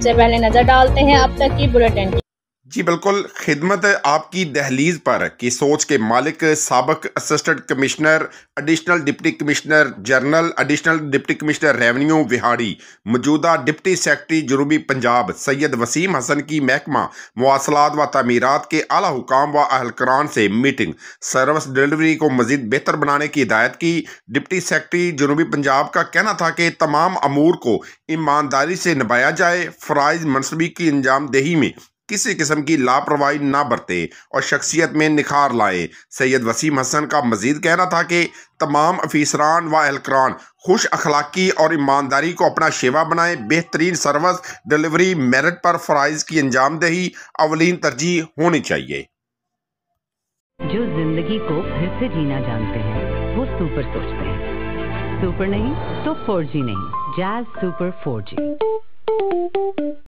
सबसे पहले नजर डालते हैं अब तक की बुलेटिन। जी बिल्कुल, खिदमत आपकी दहलीज पर की सोच के मालिक साबिक assistant commissioner, additional deputy commissioner general, additional deputy commissioner revenue Vehari, मौजूदा डिप्टी सेक्रेटरी जनूबी पंजाब सैयद वसीम हसन की महकमा मवासलात व तामीरात के आला हुकाम व अहलकारान से मीटिंग। सर्विस डिलीवरी को मजीद बेहतर बनाने की हिदायत की। डिप्टी सेक्रेटरी जनूबी पंजाब का कहना था कि तमाम अमूर को ईमानदारी से निभाया जाए, फ़राइज़ मनसूबी की अंजाम दही में किसी किस्म की लापरवाही ना बरते और शख्सियत में निखार लाए। सैयद वसीम हसन का मजीद कहना था कि तमाम अफीसरान व एहलकारान खुश अखलाकी और ईमानदारी को अपना शेवा बनाए। बेहतरीन सर्विस डिलीवरी मेरिट पर फ़राइज़ की अंजाम दही अवलीन तरजीह होनी चाहिए। जो जिंदगी को फिर से जीना जानते हैं वो सुपर सोचते हैं। सुपर नहीं तो 4G नहीं, जैज़ सुपर 4G।